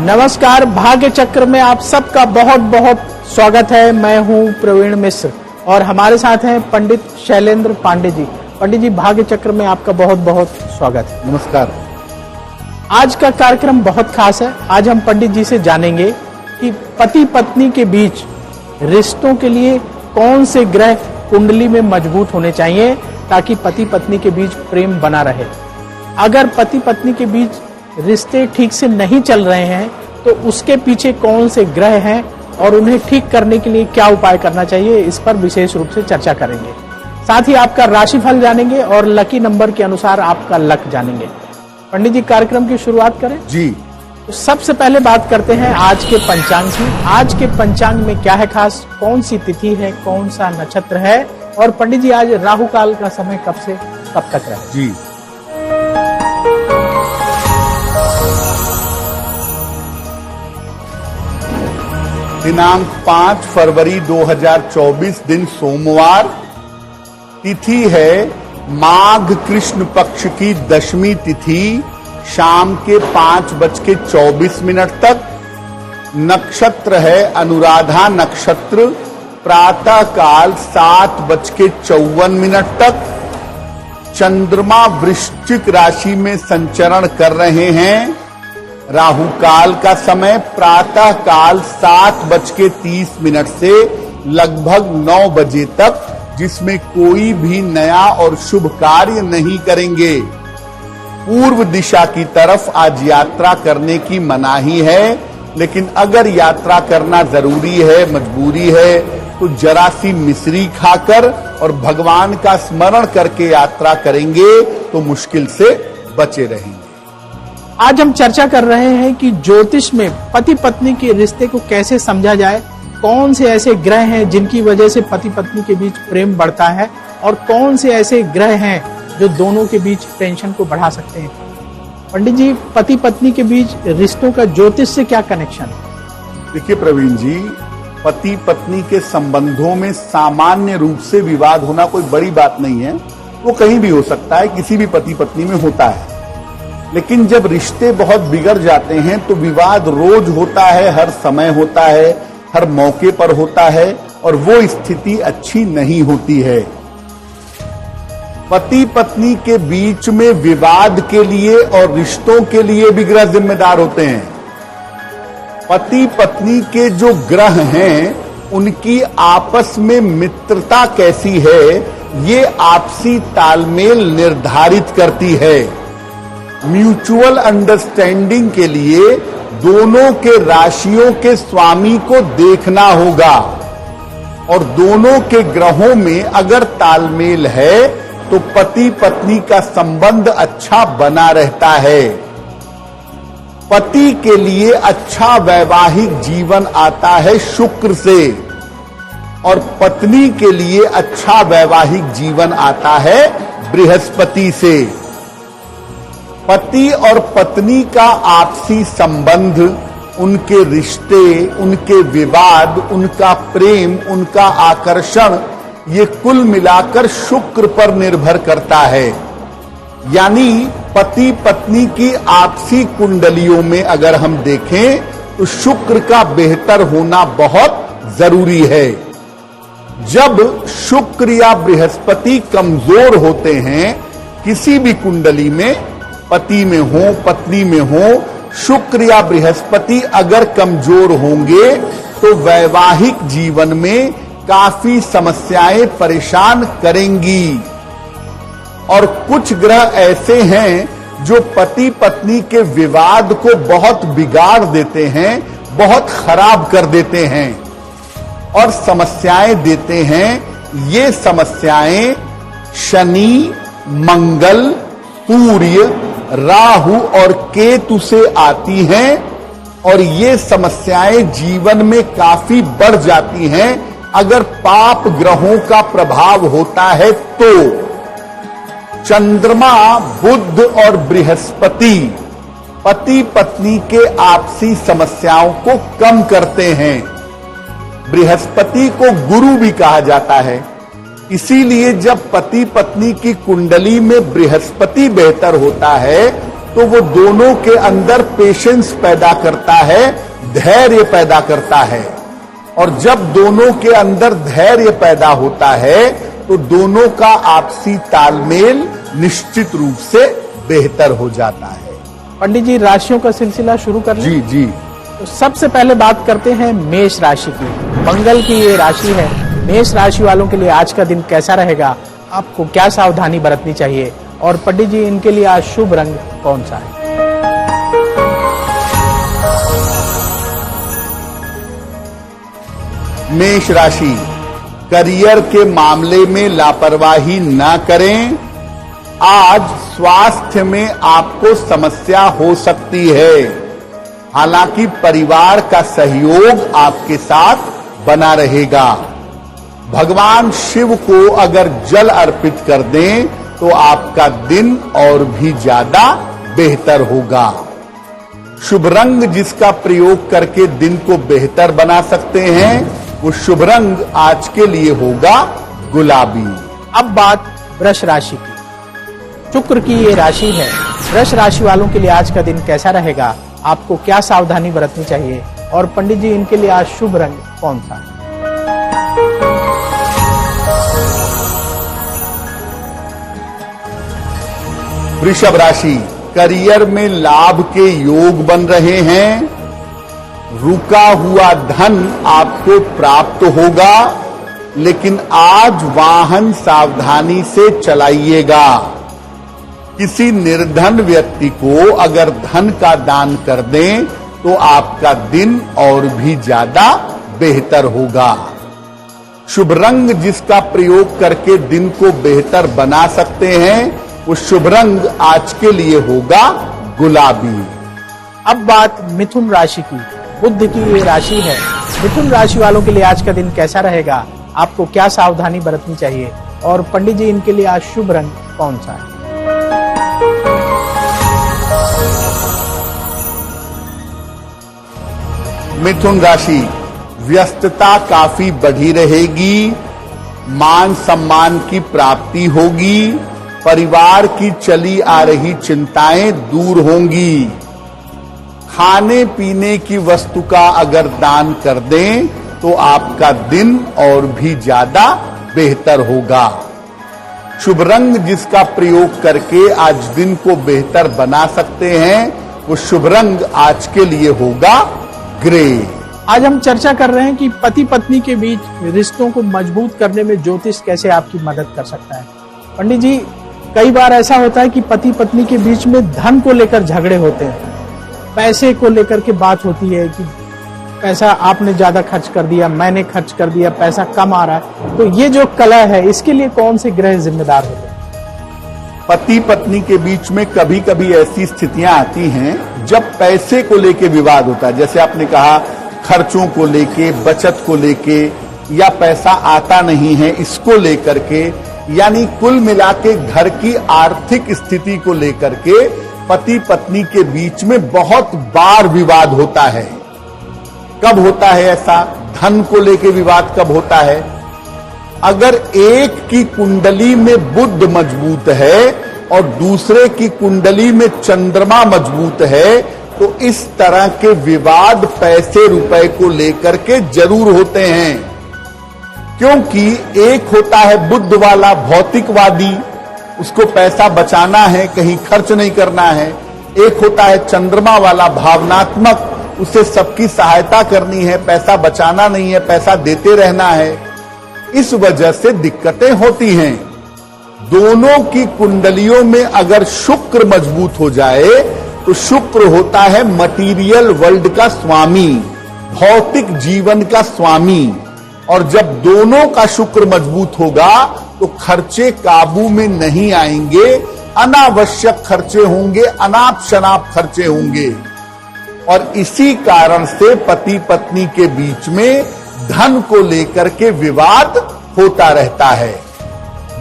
नमस्कार, भाग्य चक्र में आप सबका बहुत बहुत स्वागत है। मैं हूं प्रवीण मिश्र और हमारे साथ हैं पंडित शैलेंद्र पांडे जी। पंडित जी, भाग्य चक्र में आपका बहुत बहुत स्वागत है। नमस्कार। आज का कार्यक्रम बहुत खास है। आज हम पंडित जी से जानेंगे कि पति पत्नी के बीच रिश्तों के लिए कौन से ग्रह कुंडली में मजबूत होने चाहिए ताकि पति पत्नी के बीच प्रेम बना रहे। अगर पति पत्नी के बीच रिश्ते ठीक से नहीं चल रहे हैं तो उसके पीछे कौन से ग्रह हैं और उन्हें ठीक करने के लिए क्या उपाय करना चाहिए, इस पर विशेष रूप से चर्चा करेंगे। साथ ही आपका राशिफल जानेंगे और लकी नंबर के अनुसार आपका लक जानेंगे। पंडित जी, कार्यक्रम की शुरुआत करें जी। तो सबसे पहले बात करते हैं आज के पंचांग की। आज के पंचांग में क्या है खास, कौन सी तिथि है, कौन सा नक्षत्र है, और पंडित जी आज राहु काल का समय कब से कब तक रहे। जी, दिनांक 5 फरवरी 2024 दिन सोमवार, तिथि है माघ कृष्ण पक्ष की दशमी तिथि, शाम के 5:24 तक। नक्षत्र है अनुराधा नक्षत्र, प्रातः काल 7:54 तक। चंद्रमा वृश्चिक राशि में संचरण कर रहे हैं। राहु काल का समय प्रातः काल 7:30 से लगभग 9 बजे तक, जिसमें कोई भी नया और शुभ कार्य नहीं करेंगे। पूर्व दिशा की तरफ आज यात्रा करने की मनाही है, लेकिन अगर यात्रा करना जरूरी है, मजबूरी है, तो जरा सी मिश्री खाकर और भगवान का स्मरण करके यात्रा करेंगे तो मुश्किल से बचे रहेंगे। आज हम चर्चा कर रहे हैं कि ज्योतिष में पति पत्नी के रिश्ते को कैसे समझा जाए, कौन से ऐसे ग्रह हैं जिनकी वजह से पति पत्नी के बीच प्रेम बढ़ता है और कौन से ऐसे ग्रह हैं जो दोनों के बीच टेंशन को बढ़ा सकते हैं। पंडित जी, पति पत्नी के बीच रिश्तों का ज्योतिष से क्या कनेक्शन है? देखिए प्रवीण जी, पति पत्नी के संबंधों में सामान्य रूप से विवाद होना कोई बड़ी बात नहीं है। वो कहीं भी हो सकता है, किसी भी पति पत्नी में होता है। लेकिन जब रिश्ते बहुत बिगड़ जाते हैं तो विवाद रोज होता है, हर समय होता है, हर मौके पर होता है, और वो स्थिति अच्छी नहीं होती है। पति पत्नी के बीच में विवाद के लिए और रिश्तों के लिए भी ग्रह जिम्मेदार होते हैं। पति पत्नी के जो ग्रह हैं उनकी आपस में मित्रता कैसी है, ये आपसी तालमेल निर्धारित करती है। म्यूचुअल अंडरस्टैंडिंग के लिए दोनों के राशियों के स्वामी को देखना होगा, और दोनों के ग्रहों में अगर तालमेल है तो पति पत्नी का संबंध अच्छा बना रहता है। पति के लिए अच्छा वैवाहिक जीवन आता है शुक्र से, और पत्नी के लिए अच्छा वैवाहिक जीवन आता है बृहस्पति से। पति और पत्नी का आपसी संबंध, उनके रिश्ते, उनके विवाद, उनका प्रेम, उनका आकर्षण, ये कुल मिलाकर शुक्र पर निर्भर करता है। यानी पति पत्नी की आपसी कुंडलियों में अगर हम देखें तो शुक्र का बेहतर होना बहुत जरूरी है। जब शुक्र या बृहस्पति कमजोर होते हैं किसी भी कुंडली में, पति में हो पत्नी में हो, शुक्र या बृहस्पति अगर कमजोर होंगे तो वैवाहिक जीवन में काफी समस्याएं परेशान करेंगी। और कुछ ग्रह ऐसे हैं जो पति पत्नी के विवाद को बहुत बिगाड़ देते हैं, बहुत खराब कर देते हैं और समस्याएं देते हैं। ये समस्याएं शनि, मंगल, सूर्य, राहु और केतु से आती हैं, और ये समस्याएं जीवन में काफी बढ़ जाती हैं अगर पाप ग्रहों का प्रभाव होता है तो। चंद्रमा, बुध और बृहस्पति पति पत्नी के आपसी समस्याओं को कम करते हैं। बृहस्पति को गुरु भी कहा जाता है। इसीलिए जब पति पत्नी की कुंडली में बृहस्पति बेहतर होता है तो वो दोनों के अंदर पेशेंस पैदा करता है, धैर्य पैदा करता है। और जब दोनों के अंदर धैर्य पैदा होता है तो दोनों का आपसी तालमेल निश्चित रूप से बेहतर हो जाता है। पंडित जी, राशियों का सिलसिला शुरू कर लें? जी जी। तो सबसे पहले बात करते हैं मेष राशि की। मंगल की ये राशि है। मेष राशि वालों के लिए आज का दिन कैसा रहेगा, आपको क्या सावधानी बरतनी चाहिए, और पंडित जी इनके लिए आज शुभ रंग कौन सा है? मेष राशि, करियर के मामले में लापरवाही ना करें। आज स्वास्थ्य में आपको समस्या हो सकती है, हालांकि परिवार का सहयोग आपके साथ बना रहेगा। भगवान शिव को अगर जल अर्पित कर दें तो आपका दिन और भी ज्यादा बेहतर होगा। शुभ रंग जिसका प्रयोग करके दिन को बेहतर बना सकते हैं वो शुभ रंग आज के लिए होगा गुलाबी। अब बात वृष राशि की। शुक्र की ये राशि है। वृष राशि वालों के लिए आज का दिन कैसा रहेगा, आपको क्या सावधानी बरतनी चाहिए, और पंडित जी इनके लिए आज शुभ रंग कौन सा है? वृषभ राशि, करियर में लाभ के योग बन रहे हैं। रुका हुआ धन आपको प्राप्त होगा, लेकिन आज वाहन सावधानी से चलाइएगा। किसी निर्धन व्यक्ति को अगर धन का दान कर दें तो आपका दिन और भी ज्यादा बेहतर होगा। शुभ रंग जिसका प्रयोग करके दिन को बेहतर बना सकते हैं वो शुभ रंग आज के लिए होगा गुलाबी। अब बात मिथुन राशि की। बुध की ये राशि है। मिथुन राशि वालों के लिए आज का दिन कैसा रहेगा, आपको क्या सावधानी बरतनी चाहिए, और पंडित जी इनके लिए आज शुभ रंग कौन सा है? मिथुन राशि, व्यस्तता काफी बढ़ी रहेगी। मान सम्मान की प्राप्ति होगी। परिवार की चली आ रही चिंताएं दूर होंगी। खाने पीने की वस्तु का अगर दान कर दें तो आपका दिन और भी ज्यादा बेहतर होगा। शुभ रंग जिसका प्रयोग करके आज दिन को बेहतर बना सकते हैं वो शुभ रंग आज के लिए होगा ग्रे। आज हम चर्चा कर रहे हैं कि पति पत्नी के बीच रिश्तों को मजबूत करने में ज्योतिष कैसे आपकी मदद कर सकता है। पंडित जी, कई बार ऐसा होता है कि पति पत्नी के बीच में धन को लेकर झगड़े होते हैं, पैसे को लेकर के बात होती है कि पैसा आपने ज्यादा खर्च कर दिया, मैंने खर्च कर दिया, पैसा कम आ रहा है। तो ये जो कलह है इसके लिए कौन से ग्रह जिम्मेदार होते हैं? पति पत्नी के बीच में कभी कभी ऐसी स्थितियां आती हैं जब पैसे को लेके विवाद होता है। जैसे आपने कहा खर्चों को लेके, बचत को लेके, या पैसा आता नहीं है इसको लेकर के, यानी कुल मिला के घर की आर्थिक स्थिति को लेकर के पति पत्नी के बीच में बहुत बार विवाद होता है। कब होता है ऐसा? धन को लेके विवाद कब होता है? अगर एक की कुंडली में बुध मजबूत है और दूसरे की कुंडली में चंद्रमा मजबूत है तो इस तरह के विवाद पैसे रुपए को लेकर के जरूर होते हैं। क्योंकि एक होता है बुध वाला भौतिकवादी, उसको पैसा बचाना है, कहीं खर्च नहीं करना है। एक होता है चंद्रमा वाला भावनात्मक, उसे सबकी सहायता करनी है, पैसा बचाना नहीं है, पैसा देते रहना है। इस वजह से दिक्कतें होती हैं। दोनों की कुंडलियों में अगर शुक्र मजबूत हो जाए तो शुक्र होता है मटीरियल वर्ल्ड का स्वामी, भौतिक जीवन का स्वामी। और जब दोनों का शुक्र मजबूत होगा तो खर्चे काबू में नहीं आएंगे, अनावश्यक खर्चे होंगे, अनाप शनाप खर्चे होंगे। और इसी कारण से पति पत्नी के बीच में धन को लेकर के विवाद होता रहता है।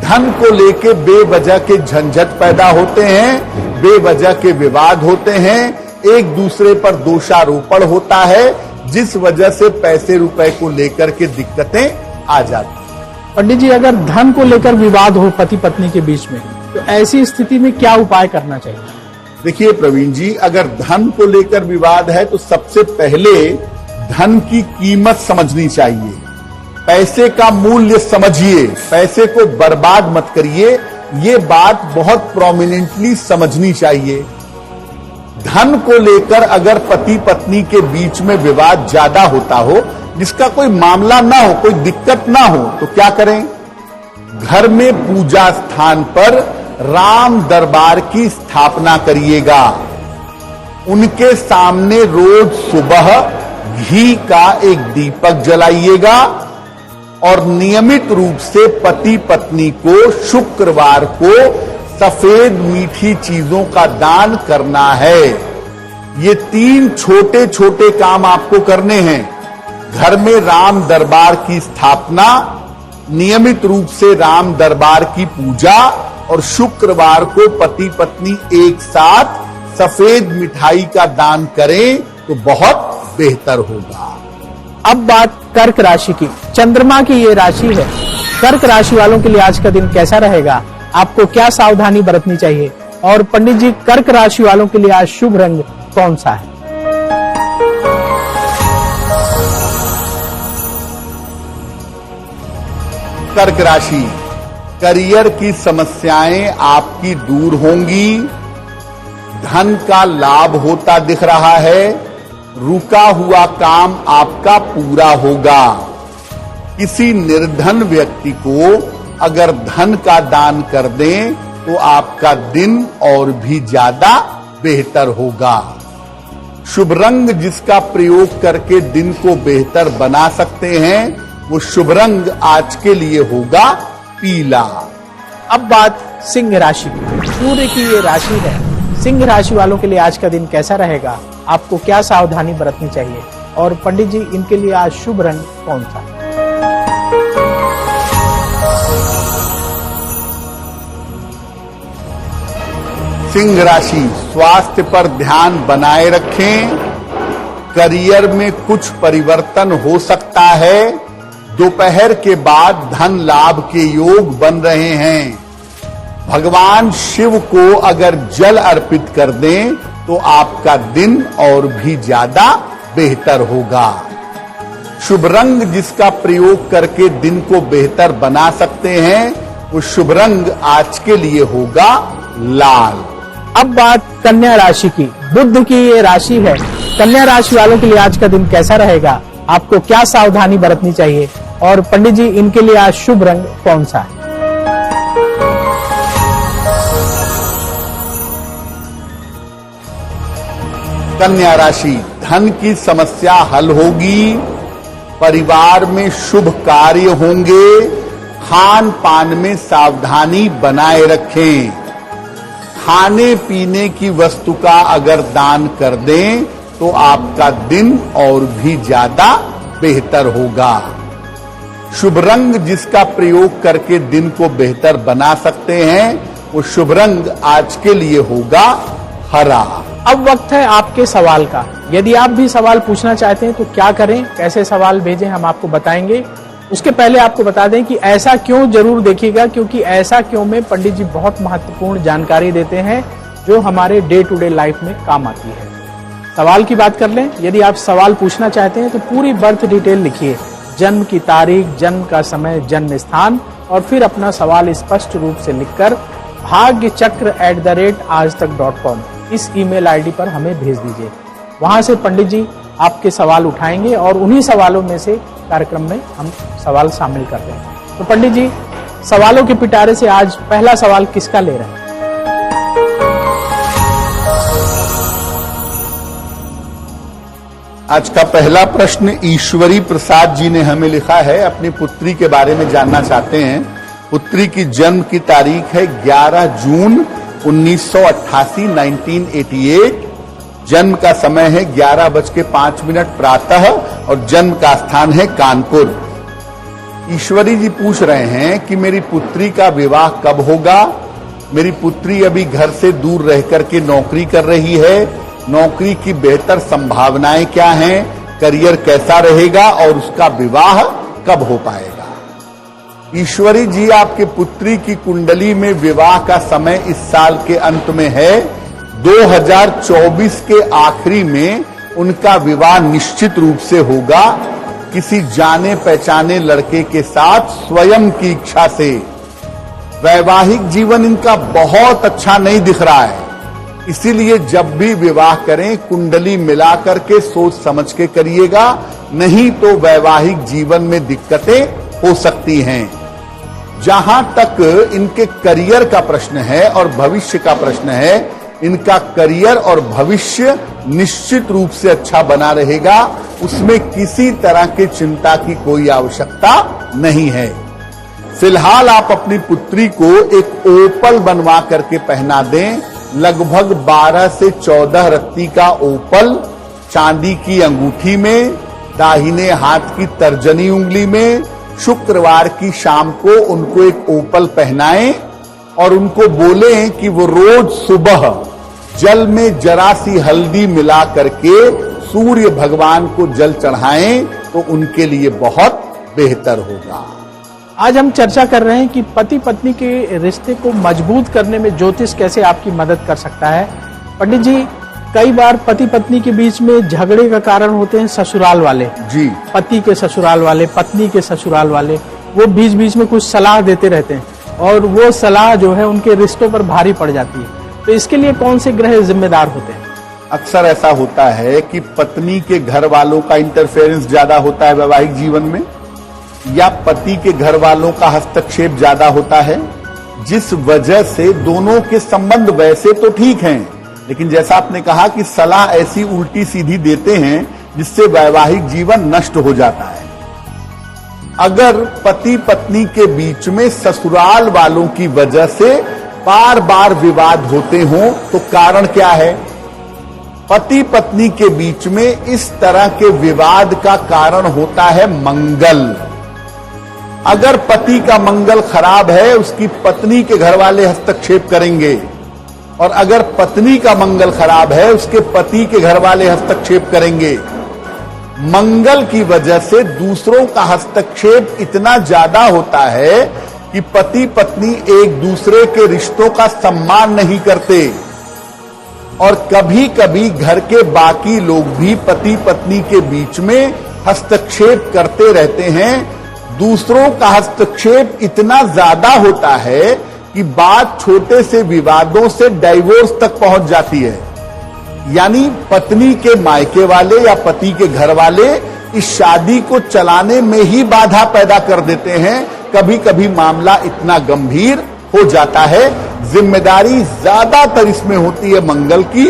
धन को लेके बेवजह के झंझट पैदा होते हैं, बेवजह के विवाद होते हैं, एक दूसरे पर दोषारोपण होता है, जिस वजह से पैसे रुपए को लेकर के दिक्कतें आ जाती हैं। पंडित जी, अगर धन को लेकर विवाद हो पति पत्नी के बीच में तो ऐसी स्थिति में क्या उपाय करना चाहिए? देखिए प्रवीण जी, अगर धन को लेकर विवाद है तो सबसे पहले धन की कीमत समझनी चाहिए। पैसे का मूल्य समझिए, पैसे को बर्बाद मत करिए, ये बात बहुत प्रोमिनेंटली समझनी चाहिए। धन को लेकर अगर पति पत्नी के बीच में विवाद ज्यादा होता हो, जिसका कोई मामला ना हो, कोई दिक्कत ना हो, तो क्या करें? घर में पूजा स्थान पर राम दरबार की स्थापना करिएगा। उनके सामने रोज सुबह घी का एक दीपक जलाइएगा और नियमित रूप से पति पत्नी को शुक्रवार को सफेद मीठी चीजों का दान करना है। ये 3 छोटे छोटे काम आपको करने हैं। घर में राम दरबार की स्थापना, नियमित रूप से राम दरबार की पूजा और शुक्रवार को पति पत्नी एक साथ सफेद मिठाई का दान करें तो बहुत बेहतर होगा। अब बात कर्क राशि की। चंद्रमा की ये राशि है। कर्क राशि वालों के लिए आज का दिन कैसा रहेगा? आपको क्या सावधानी बरतनी चाहिए? और पंडित जी, कर्क राशि वालों के लिए आज शुभ रंग कौन सा है? कर्क राशि, करियर की समस्याएं आपकी दूर होंगी। धन का लाभ होता दिख रहा है। रुका हुआ काम आपका पूरा होगा। किसी निर्धन व्यक्ति को अगर धन का दान कर दें तो आपका दिन और भी ज्यादा बेहतर होगा। शुभ रंग जिसका प्रयोग करके दिन को बेहतर बना सकते हैं, वो शुभ रंग आज के लिए होगा पीला। अब बात सिंह राशि की। सूर्य की ये राशि है। सिंह राशि वालों के लिए आज का दिन कैसा रहेगा? आपको क्या सावधानी बरतनी चाहिए? और पंडित जी, इनके लिए आज शुभ रंग कौन सा? सिंह राशि, स्वास्थ्य पर ध्यान बनाए रखें। करियर में कुछ परिवर्तन हो सकता है। दोपहर के बाद धन लाभ के योग बन रहे हैं। भगवान शिव को अगर जल अर्पित कर दें तो आपका दिन और भी ज्यादा बेहतर होगा। शुभ रंग जिसका प्रयोग करके दिन को बेहतर बना सकते हैं, वो शुभ रंग आज के लिए होगा लाल। अब बात कन्या राशि की। बुध की ये राशि है। कन्या राशि वालों के लिए आज का दिन कैसा रहेगा? आपको क्या सावधानी बरतनी चाहिए? और पंडित जी, इनके लिए आज शुभ रंग कौन सा है? कन्या राशि, धन की समस्या हल होगी। परिवार में शुभ कार्य होंगे। खान पान में सावधानी बनाए रखें। खाने पीने की वस्तु का अगर दान कर दें तो आपका दिन और भी ज्यादा बेहतर होगा। शुभ रंग जिसका प्रयोग करके दिन को बेहतर बना सकते हैं, वो शुभ रंग आज के लिए होगा हरा। अब वक्त है आपके सवाल का। यदि आप भी सवाल पूछना चाहते हैं तो क्या करें, कैसे सवाल भेजें, हम आपको बताएंगे। उसके पहले आपको बता दें कि ऐसा क्यों जरूर देखिएगा, क्योंकि ऐसा क्यों में पंडित जी बहुत महत्वपूर्ण जानकारी देते हैं जो हमारे डे टू डे लाइफ में काम आती है। सवाल की बात कर लें। यदि आप सवाल पूछना चाहते हैं तो पूरी बर्थ डिटेल लिखिए, जन्म की तारीख, जन्म का समय, जन्म स्थान, और फिर अपना सवाल स्पष्ट रूप से लिखकर bhagyachakra@aajtak.com इस ईमेल आईडी पर हमें भेज दीजिए। वहां से पंडित जी आपके सवाल उठाएंगे और उन्हीं सवालों में से कार्यक्रम में हम सवाल शामिल करते हैं। तो पंडित जी, सवालों के पिटारे से आज पहला सवाल किसका ले रहे हैं? आज का पहला प्रश्न ईश्वरी प्रसाद जी ने हमें लिखा है। अपनी पुत्री के बारे में जानना चाहते हैं। पुत्री की जन्म की तारीख है 11 जून 1988, 1988। जन्म का समय है 11:05 प्रातः और जन्म का स्थान है कानपुर। ईश्वरी जी पूछ रहे हैं कि मेरी पुत्री का विवाह कब होगा। मेरी पुत्री अभी घर से दूर रह करके नौकरी कर रही है। नौकरी की बेहतर संभावनाएं क्या हैं, करियर कैसा रहेगा और उसका विवाह कब हो पाएगा। ईश्वरी जी, आपके पुत्री की कुंडली में विवाह का समय इस साल के अंत में है 2024 के आखिरी में उनका विवाह निश्चित रूप से होगा किसी जाने पहचाने लड़के के साथ स्वयं की इच्छा से। वैवाहिक जीवन इनका बहुत अच्छा नहीं दिख रहा है, इसीलिए जब भी विवाह करें कुंडली मिला करके सोच समझ के करिएगा, नहीं तो वैवाहिक जीवन में दिक्कतें हो सकती हैं। जहां तक इनके करियर का प्रश्न है और भविष्य का प्रश्न है, इनका करियर और भविष्य निश्चित रूप से अच्छा बना रहेगा, उसमें किसी तरह की चिंता की कोई आवश्यकता नहीं है। फिलहाल आप अपनी पुत्री को एक ओपल बनवा करके पहना दें, लगभग 12 से 14 रत्ती का ओपल चांदी की अंगूठी में, दाहिने हाथ की तर्जनी उंगली में। शुक्रवार की शाम को उनको एक ओपल पहनाएं और उनको बोलें कि वो रोज सुबह जल में जरा सी हल्दी मिला करके सूर्य भगवान को जल चढ़ाएं, तो उनके लिए बहुत बेहतर होगा। आज हम चर्चा कर रहे हैं कि पति पत्नी के रिश्ते को मजबूत करने में ज्योतिष कैसे आपकी मदद कर सकता है। पंडित जी, कई बार पति पत्नी के बीच में झगड़े का कारण होते हैं ससुराल वाले जी, पति के ससुराल वाले, पत्नी के ससुराल वाले, वो बीच बीच में कुछ सलाह देते रहते हैं और वो सलाह जो है उनके रिश्तों पर भारी पड़ जाती है। तो इसके लिए कौन से ग्रह जिम्मेदार होते हैं? अक्सर ऐसा होता है कि पत्नी के घर वालों का इंटरफेरेंस ज्यादा होता है वैवाहिक जीवन में, या पति के घर वालों का हस्तक्षेप ज्यादा होता है, जिस वजह से दोनों के संबंध वैसे तो ठीक हैं, लेकिन जैसा आपने कहा कि सलाह ऐसी उल्टी सीधी देते हैं जिससे वैवाहिक जीवन नष्ट हो जाता है। अगर पति पत्नी के बीच में ससुराल वालों की वजह से बार बार विवाद होते हों, तो कारण क्या है? पति पत्नी के बीच में इस तरह के विवाद का कारण होता है मंगल। अगर पति का मंगल खराब है, उसकी पत्नी के घर वाले हस्तक्षेप करेंगे, और अगर पत्नी का मंगल खराब है, उसके पति के घर वाले हस्तक्षेप करेंगे। मंगल की वजह से दूसरों का हस्तक्षेप इतना ज्यादा होता है कि पति पत्नी एक दूसरे के रिश्तों का सम्मान नहीं करते, और कभी कभी घर के बाकी लोग भी पति पत्नी के बीच में हस्तक्षेप करते रहते हैं। दूसरों का हस्तक्षेप इतना ज्यादा होता है कि बात छोटे से विवादों से डाइवोर्स तक पहुंच जाती है। यानी पत्नी के मायके वाले या पति के घर वाले इस शादी को चलाने में ही बाधा पैदा कर देते हैं। कभी कभी मामला इतना गंभीर हो जाता है। जिम्मेदारी ज्यादातर इसमें होती है मंगल की,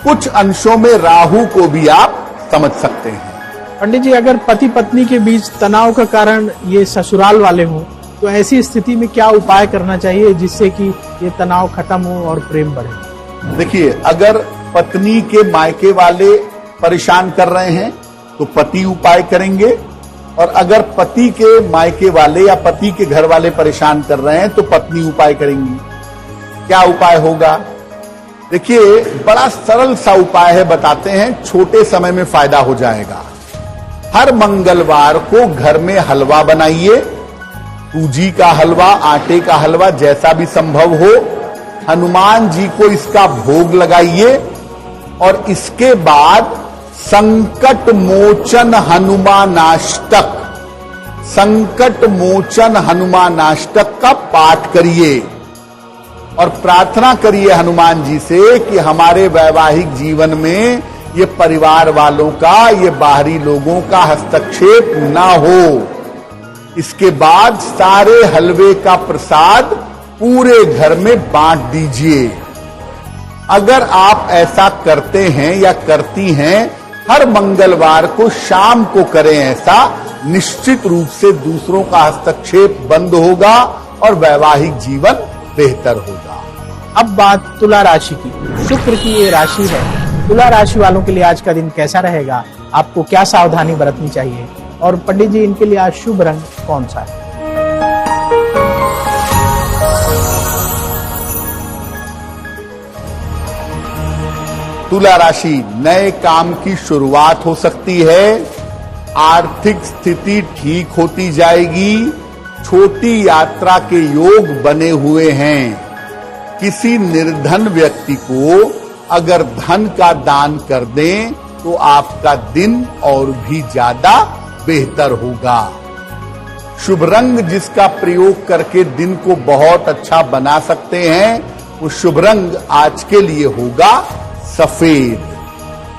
कुछ अंशों में राहु को भी आप समझ सकते हैं। पंडित जी, अगर पति पत्नी के बीच तनाव का कारण ये ससुराल वाले हों, तो ऐसी स्थिति में क्या उपाय करना चाहिए जिससे कि ये तनाव खत्म हो और प्रेम बढ़े? देखिए, अगर पत्नी के मायके वाले परेशान कर रहे हैं तो पति उपाय करेंगे, और अगर पति के मायके वाले या पति के घर वाले परेशान कर रहे हैं तो पत्नी उपाय करेंगी। क्या उपाय होगा? देखिए, बड़ा सरल सा उपाय है, बताते हैं, छोटे समय में फायदा हो जाएगा। हर मंगलवार को घर में हलवा बनाइए, सूजी का हलवा, आटे का हलवा, जैसा भी संभव हो। हनुमान जी को इसका भोग लगाइए, और इसके बाद संकट मोचन हनुमानाष्टक, संकट मोचन हनुमानाष्टक का पाठ करिए, और प्रार्थना करिए हनुमान जी से कि हमारे वैवाहिक जीवन में ये परिवार वालों का, ये बाहरी लोगों का हस्तक्षेप ना हो। इसके बाद सारे हलवे का प्रसाद पूरे घर में बांट दीजिए। अगर आप ऐसा करते हैं या करती हैं, हर मंगलवार को शाम को करें ऐसा, निश्चित रूप से दूसरों का हस्तक्षेप बंद होगा और वैवाहिक जीवन बेहतर होगा। अब बात तुला राशि की। शुक्र की ये राशि है। तुला राशि वालों के लिए आज का दिन कैसा रहेगा? आपको क्या सावधानी बरतनी चाहिए? और पंडित जी, इनके लिए आज शुभ रंग कौन सा है? तुला राशि, नए काम की शुरुआत हो सकती है, आर्थिक स्थिति ठीक होती जाएगी, छोटी यात्रा के योग बने हुए हैं। किसी निर्धन व्यक्ति को अगर धन का दान कर दें तो आपका दिन और भी ज्यादा बेहतर होगा। शुभ रंग जिसका प्रयोग करके दिन को बहुत अच्छा बना सकते हैं, वो शुभ रंग आज के लिए होगा सफेद।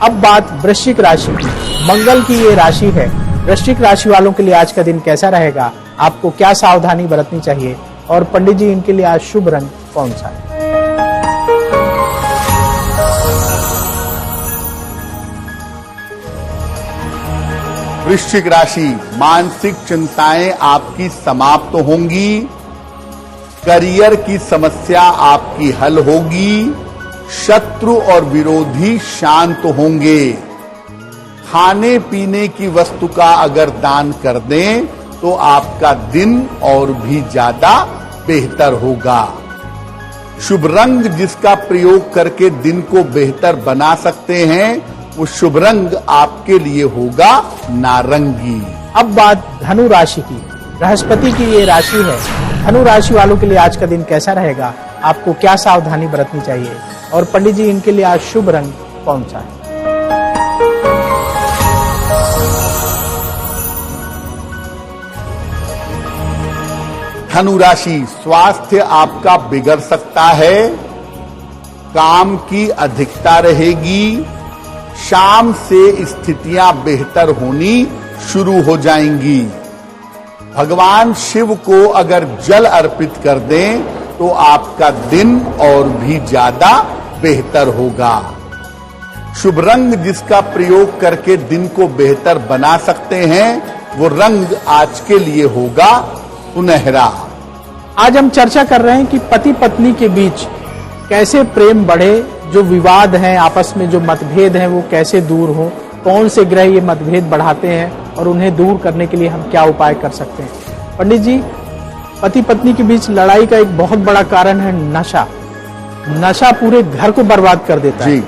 अब बात वृश्चिक राशि की। मंगल की ये राशि है। वृश्चिक राशि वालों के लिए आज का दिन कैसा रहेगा, आपको क्या सावधानी बरतनी चाहिए, और पंडित जी इनके लिए आज शुभ रंग कौन सा है? वृश्चिक राशि, मानसिक चिंताएं आपकी समाप्त होंगी, करियर की समस्या आपकी हल होगी, शत्रु और विरोधी शांत होंगे। खाने पीने की वस्तु का अगर दान कर दें तो आपका दिन और भी ज्यादा बेहतर होगा। शुभ रंग जिसका प्रयोग करके दिन को बेहतर बना सकते हैं, वो शुभ रंग आपके लिए होगा नारंगी। अब बात धनु राशि की। बृहस्पति की ये राशि है। धनु राशि वालों के लिए आज का दिन कैसा रहेगा, आपको क्या सावधानी बरतनी चाहिए, और पंडित जी इनके लिए आज शुभ रंग कौन सा है? धनु राशि, स्वास्थ्य आपका बिगड़ सकता है, काम की अधिकता रहेगी, शाम से स्थितियां बेहतर होनी शुरू हो जाएंगी। भगवान शिव को अगर जल अर्पित कर दें तो आपका दिन और भी ज्यादा बेहतर होगा। शुभ रंग जिसका प्रयोग करके दिन को बेहतर बना सकते हैं, वो रंग आज के लिए होगा सुनहरा। आज हम चर्चा कर रहे हैं कि पति पत्नी के बीच कैसे प्रेम बढ़े, जो विवाद हैं आपस में, जो मतभेद हैं वो कैसे दूर हो, कौन से ग्रह ये मतभेद बढ़ाते हैं और उन्हें दूर करने के लिए हम क्या उपाय कर सकते हैं। पंडित जी, पति पत्नी के बीच लड़ाई का एक बहुत बड़ा कारण है नशा। नशा पूरे घर को बर्बाद कर देता है,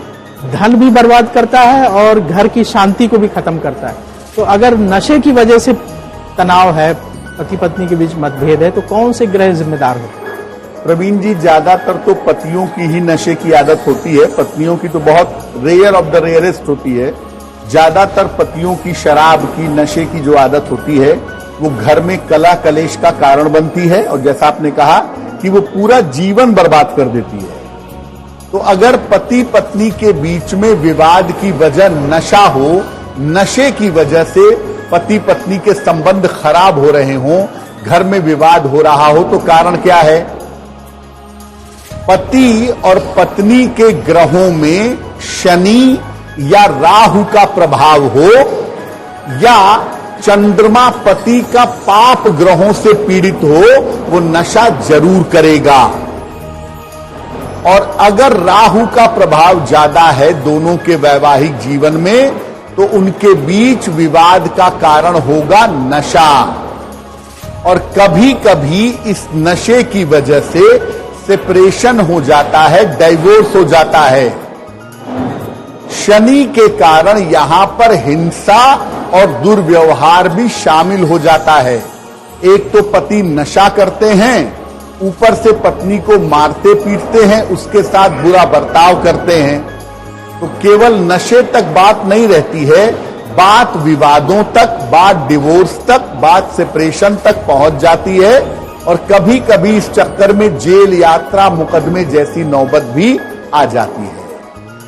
धन भी बर्बाद करता है और घर की शांति को भी खत्म करता है। तो अगर नशे की वजह से तनाव है, पति पत्नी के बीच मतभेद है, तो कौन से ग्रह जिम्मेदार होते हैं? प्रवीण जी, ज्यादातर तो पतियों की ही नशे की आदत होती है, पत्नियों की तो बहुत रेयर ऑफ द रेयरेस्ट होती है। ज्यादातर पतियों की शराब की, नशे की जो आदत होती है, वो घर में कला कलेश का कारण बनती है, और जैसा आपने कहा कि वो पूरा जीवन बर्बाद कर देती है। तो अगर पति पत्नी के बीच में विवाद की वजह नशा हो, नशे की वजह से पति पत्नी के संबंध खराब हो रहे हों, घर में विवाद हो रहा हो, तो कारण क्या है? पति और पत्नी के ग्रहों में शनि या राहु का प्रभाव हो, या चंद्रमा पति का पाप ग्रहों से पीड़ित हो, वो नशा जरूर करेगा। और अगर राहु का प्रभाव ज्यादा है दोनों के वैवाहिक जीवन में, तो उनके बीच विवाद का कारण होगा नशा। और कभी कभी इस नशे की वजह से सेपरेशन हो जाता है, डाइवोर्स हो जाता है। शनि के कारण यहां पर हिंसा और दुर्व्यवहार भी शामिल हो जाता है। एक तो पति नशा करते हैं, ऊपर से पत्नी को मारते पीटते हैं, उसके साथ बुरा बर्ताव करते हैं। तो केवल नशे तक बात नहीं रहती है, बात विवादों तक, बात डिवोर्स तक, बात सेपरेशन तक पहुंच जाती है, और कभी कभी इस चक्कर में जेल यात्रा, मुकदमे जैसी नौबत भी आ जाती है।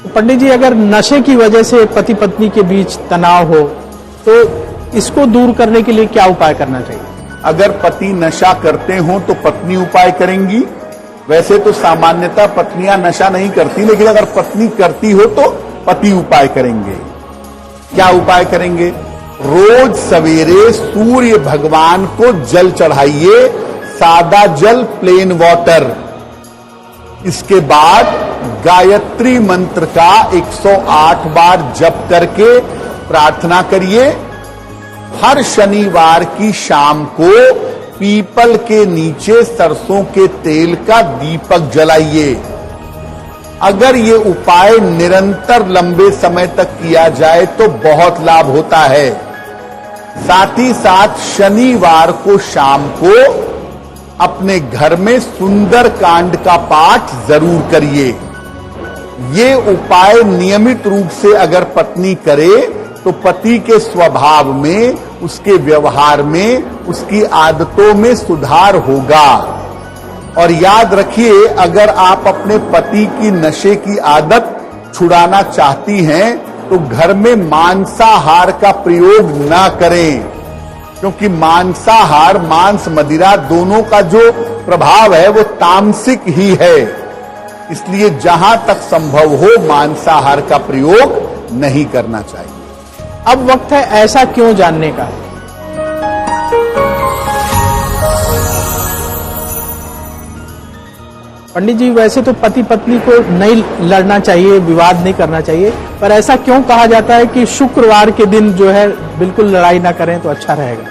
तो पंडित जी, अगर नशे की वजह से पति पत्नी के बीच तनाव हो, तो इसको दूर करने के लिए क्या उपाय करना चाहिए? अगर पति नशा करते हो तो पत्नी उपाय करेंगी। वैसे तो सामान्यतः पत्नियां नशा नहीं करती, लेकिन अगर पत्नी करती हो तो पति उपाय करेंगे। क्या उपाय करेंगे? रोज सवेरे सूर्य भगवान को जल चढ़ाइए, सादा जल, प्लेन वाटर। इसके बाद गायत्री मंत्र का 108 बार जप करके प्रार्थना करिए। हर शनिवार की शाम को पीपल के नीचे सरसों के तेल का दीपक जलाइए। अगर ये उपाय निरंतर लंबे समय तक किया जाए तो बहुत लाभ होता है। साथ ही साथ शनिवार को शाम को अपने घर में सुंदर कांड का पाठ जरूर करिए। ये उपाय नियमित रूप से अगर पत्नी करे तो पति के स्वभाव में, उसके व्यवहार में, उसकी आदतों में सुधार होगा। और याद रखिए, अगर आप अपने पति की नशे की आदत छुड़ाना चाहती हैं तो घर में मांसाहार का प्रयोग ना करें, क्योंकि मांसाहार, मांस मदिरा दोनों का जो प्रभाव है वो तामसिक ही है। इसलिए जहां तक संभव हो मांसाहार का प्रयोग नहीं करना चाहिए। अब वक्त है ऐसा क्यों जानने का। पंडित जी, वैसे तो पति पत्नी को नहीं लड़ना चाहिए, विवाद नहीं करना चाहिए, पर ऐसा क्यों कहा जाता है कि शुक्रवार के दिन जो है बिल्कुल लड़ाई ना करें तो अच्छा रहेगा।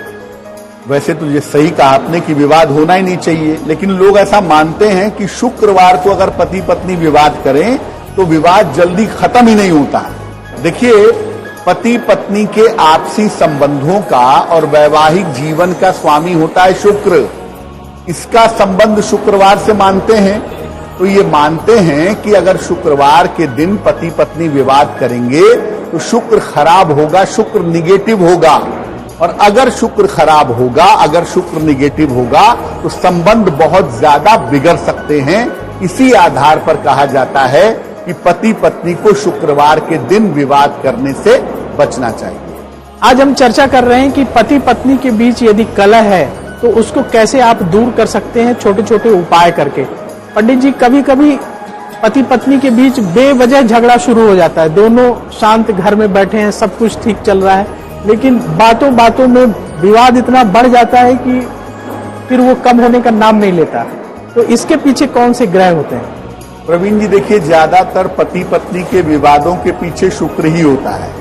वैसे तो ये सही कहा आपने कि विवाद होना ही नहीं चाहिए, लेकिन लोग ऐसा मानते हैं कि शुक्रवार को अगर पति पत्नी विवाद करें तो विवाद जल्दी खत्म ही नहीं होता। देखिए, पति पत्नी के आपसी संबंधों का और वैवाहिक जीवन का स्वामी होता है शुक्र। इसका संबंध शुक्रवार से मानते हैं, तो ये मानते हैं कि अगर शुक्रवार के दिन पति पत्नी विवाद करेंगे तो शुक्र खराब होगा, शुक्र निगेटिव होगा। और अगर शुक्र खराब होगा, अगर शुक्र निगेटिव होगा तो संबंध बहुत ज्यादा बिगड़ सकते हैं। इसी आधार पर कहा जाता है कि पति पत्नी को शुक्रवार के दिन विवाद करने से बचना चाहिए। आज हम चर्चा कर रहे हैं कि पति पत्नी के बीच यदि कलह है तो उसको कैसे आप दूर कर सकते हैं, छोटे छोटे उपाय करके। पंडित जी, कभी कभी पति पत्नी के बीच बेवजह झगड़ा शुरू हो जाता है, दोनों शांत घर में बैठे हैं, सब कुछ ठीक चल रहा है, लेकिन बातों बातों में विवाद इतना बढ़ जाता है कि फिर वो कम होने का नाम नहीं लेता। तो इसके पीछे कौन से ग्रह होते हैं? प्रवीण जी, देखिए, ज्यादातर पति पत्नी के विवादों के पीछे शुक्र ही होता है।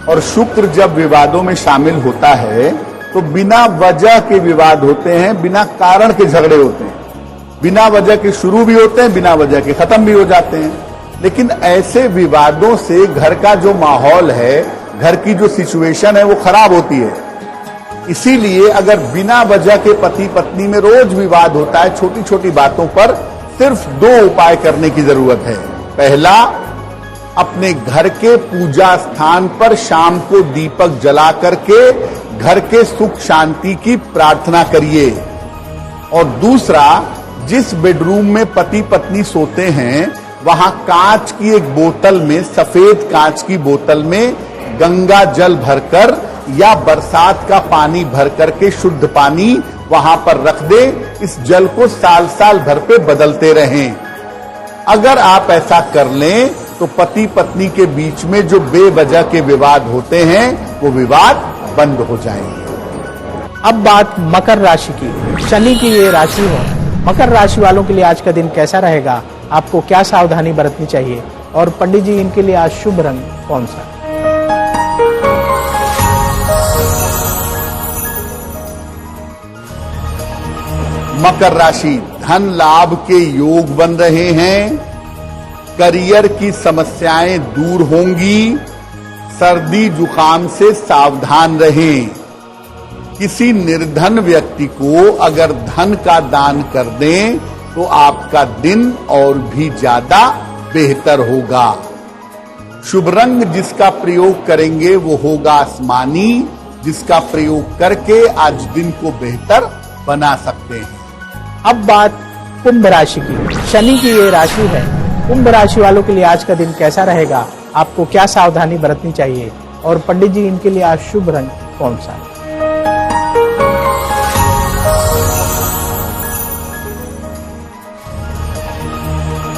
और शुक्र जब विवादों में शामिल होता है तो बिना वजह के विवाद होते हैं, बिना कारण के झगड़े होते हैं, बिना वजह के शुरू भी होते हैं, बिना वजह के खत्म भी हो जाते हैं। लेकिन ऐसे विवादों से घर का जो माहौल है, घर की जो सिचुएशन है वो खराब होती है। इसीलिए अगर बिना वजह के पति पत्नी में रोज विवाद होता है, छोटी छोटी बातों पर, सिर्फ 2 उपाय करने की जरूरत है। पहला, अपने घर के पूजा स्थान पर शाम को दीपक जला करके घर के सुख शांति की प्रार्थना करिए। और दूसरा, जिस बेडरूम में पति पत्नी सोते हैं वहां कांच की एक बोतल में, सफेद कांच की बोतल में गंगा जल भरकर या बरसात का पानी भर करके, शुद्ध पानी वहां पर रख दे। इस जल को साल साल भर पे बदलते रहें। अगर आप ऐसा कर लें तो पति पत्नी के बीच में जो बेवजह के विवाद होते हैं वो विवाद बंद हो जाएंगे। अब बात मकर राशि की। शनि की ये राशि है। मकर राशि वालों के लिए आज का दिन कैसा रहेगा, आपको क्या सावधानी बरतनी चाहिए, और पंडित जी इनके लिए आज शुभ रंग कौन सा? मकर राशि, धन लाभ के योग बन रहे हैं, करियर की समस्याएं दूर होंगी, सर्दी जुकाम से सावधान रहें। किसी निर्धन व्यक्ति को अगर धन का दान कर दें तो आपका दिन और भी ज्यादा बेहतर होगा। शुभ रंग जिसका प्रयोग करेंगे वो होगा आसमानी, जिसका प्रयोग करके आज दिन को बेहतर बना सकते हैं। अब बात कुंभ राशि की। शनि की ये राशि है। कुंभ राशि वालों के लिए आज का दिन कैसा रहेगा, आपको क्या सावधानी बरतनी चाहिए, और पंडित जी इनके लिए आज शुभ रंग कौन सा?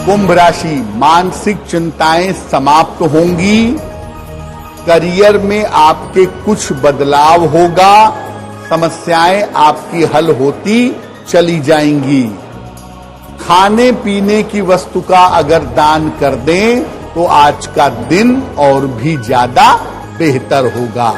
कुंभ राशि, मानसिक चिंताएं समाप्त होंगी, करियर में आपके कुछ बदलाव होगा, समस्याएं आपकी हल होती चली जाएंगी। खाने पीने की वस्तु का अगर दान कर दें तो आज का दिन और भी ज्यादा बेहतर होगा।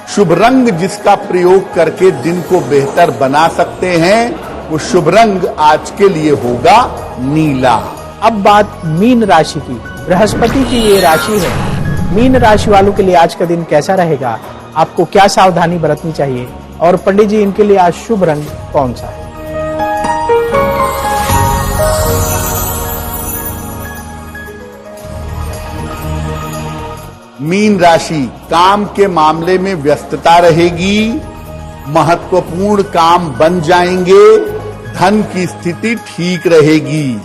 शुभ रंग जिसका प्रयोग करके दिन को बेहतर बना सकते हैं वो शुभ रंग आज के लिए होगा नीला। अब बात मीन राशि की। बृहस्पति की ये राशि है। मीन राशि वालों के लिए आज का दिन कैसा रहेगा, आपको क्या सावधानी बरतनी चाहिए, और पंडित जी इनके लिए आज शुभ रंग कौन सा है? मीन राशि, काम के मामले में व्यस्तता रहेगी, महत्वपूर्ण काम बन जाएंगे, धन की स्थिति ठीक रहेगी।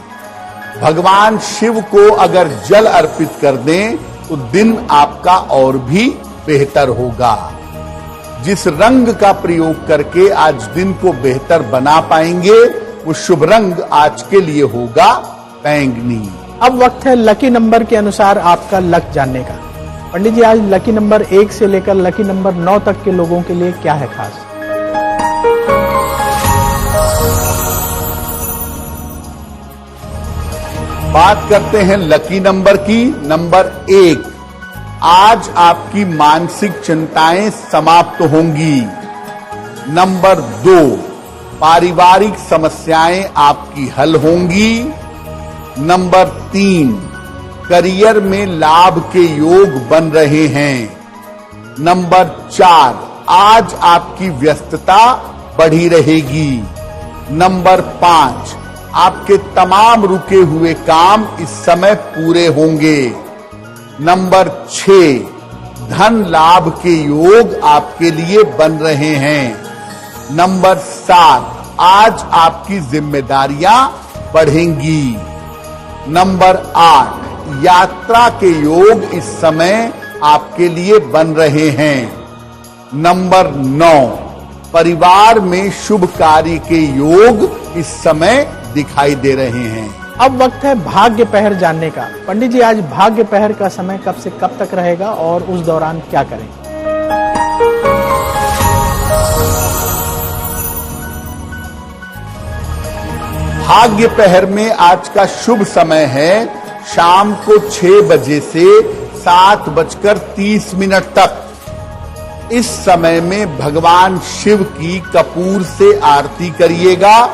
भगवान शिव को अगर जल अर्पित कर दें तो दिन आपका और भी बेहतर होगा। जिस रंग का प्रयोग करके आज दिन को बेहतर बना पाएंगे वो शुभ रंग आज के लिए होगा बैंगनी। अब वक्त है लकी नंबर के अनुसार आपका लक जानने का। पंडित जी, आज लकी नंबर 1 से लेकर लकी नंबर 9 तक के लोगों के लिए क्या है खास? बात करते हैं लकी नंबर की। नंबर 1, आज आपकी मानसिक चिंताएं समाप्त होंगी। नंबर 2, पारिवारिक समस्याएं आपकी हल होंगी। नंबर 3, करियर में लाभ के योग बन रहे हैं। नंबर 4, आज आपकी व्यस्तता बढ़ी रहेगी। नंबर 5, आपके तमाम रुके हुए काम इस समय पूरे होंगे। नंबर 6, धन लाभ के योग आपके लिए बन रहे हैं। नंबर 7, आज आपकी जिम्मेदारियां बढ़ेंगी। नंबर 8, यात्रा के योग इस समय आपके लिए बन रहे हैं। नंबर 9, परिवार में शुभ कार्य के योग इस समय दिखाई दे रहे हैं। अब वक्त है भाग्य पहर जानने का। पंडित जी, आज भाग्य पहर का समय कब से कब तक रहेगा और उस दौरान क्या करें? भाग्य पहर में आज का शुभ समय है शाम को 6 बजे से 7:30 तक। इस समय में भगवान शिव की कपूर से आरती करिएगा।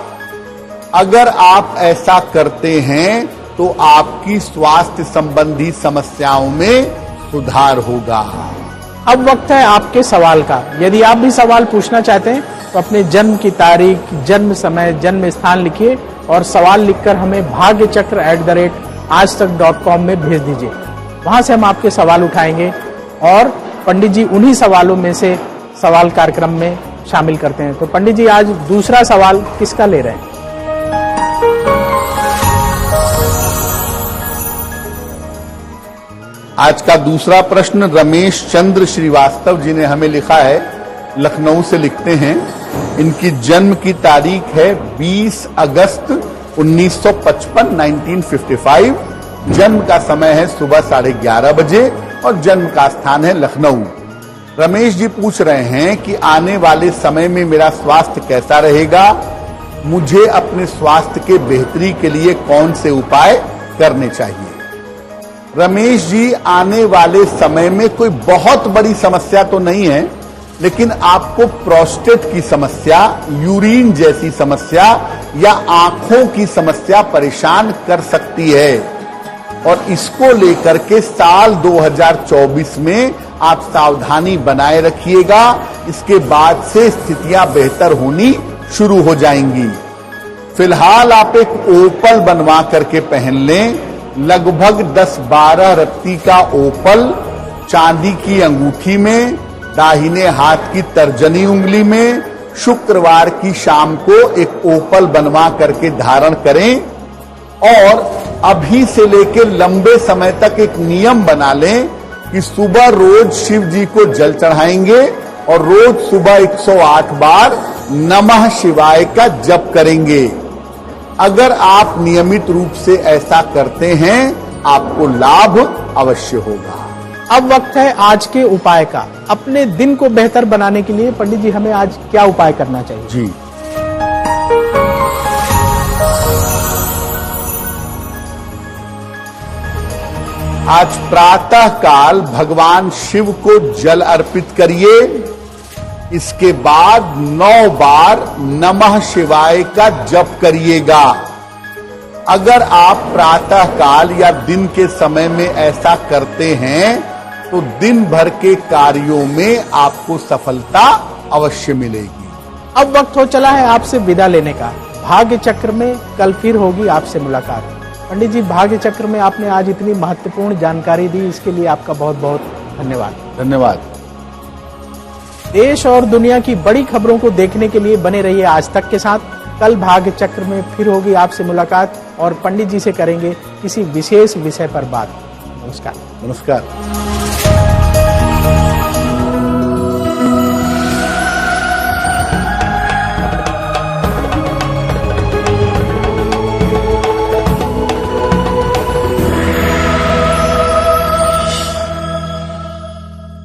अगर आप ऐसा करते हैं तो आपकी स्वास्थ्य संबंधी समस्याओं में सुधार होगा। अब वक्त है आपके सवाल का। यदि आप भी सवाल पूछना चाहते हैं तो अपने जन्म की तारीख, जन्म समय, जन्म स्थान लिखिए और सवाल लिखकर हमें bhagyachakra@aajtak.com में भेज दीजिए। वहां से हम आपके सवाल उठाएंगे और पंडित जी उन्हीं सवालों में से सवाल कार्यक्रम में शामिल करते हैं। तो पंडित जी, आज दूसरा सवाल किसका ले रहे हैं? आज का दूसरा प्रश्न रमेश चंद्र श्रीवास्तव जी ने हमें लिखा है। लखनऊ से लिखते हैं। इनकी जन्म की तारीख है 20 अगस्त 1955 1955। जन्म का समय है सुबह 11:30 बजे और जन्म का स्थान है लखनऊ। रमेश जी पूछ रहे हैं कि आने वाले समय में मेरा स्वास्थ्य कैसा रहेगा, मुझे अपने स्वास्थ्य के बेहतरी के लिए कौन से उपाय करने चाहिए। रमेश जी, आने वाले समय में कोई बहुत बड़ी समस्या तो नहीं है, लेकिन आपको प्रोस्टेट की समस्या, यूरिन जैसी समस्या या आंखों की समस्या परेशान कर सकती है और इसको लेकर के साल 2024 में आप सावधानी बनाए रखिएगा। इसके बाद से स्थितियां बेहतर होनी शुरू हो जाएंगी। फिलहाल आप एक ओपल बनवा करके पहन लें। लगभग 10-12 रत्ती का ओपल चांदी की अंगूठी में, दाहिने हाथ की तर्जनी उंगली में, शुक्रवार की शाम को एक ओपल बनवा करके धारण करें और अभी से लेकर लंबे समय तक एक नियम बना लें कि सुबह रोज शिव जी को जल चढ़ाएंगे और रोज सुबह 108 बार नमः शिवाय का जप करेंगे। अगर आप नियमित रूप से ऐसा करते हैं आपको लाभ अवश्य होगा। अब वक्त है आज के उपाय का। अपने दिन को बेहतर बनाने के लिए पंडित जी हमें आज क्या उपाय करना चाहिए? जी, आज प्रातः काल भगवान शिव को जल अर्पित करिए। इसके बाद 9 बार नमः शिवाय का जप करिएगा। अगर आप प्रातः काल या दिन के समय में ऐसा करते हैं तो दिन भर के कार्यों में आपको सफलता अवश्य मिलेगी। अब वक्त हो चला है आपसे विदा लेने का। भाग्य चक्र में कल फिर होगी आपसे मुलाकात। पंडित जी, भाग्य चक्र में आपने आज इतनी महत्वपूर्ण जानकारी दी, इसके लिए आपका बहुत बहुत धन्यवाद। धन्यवाद। देश और दुनिया की बड़ी खबरों को देखने के लिए बने रहिए आज तक के साथ। कल भाग्य चक्र में फिर होगी आपसे मुलाकात और पंडित जी से करेंगे किसी विशेष विषय पर बात। नमस्कार। नमस्कार।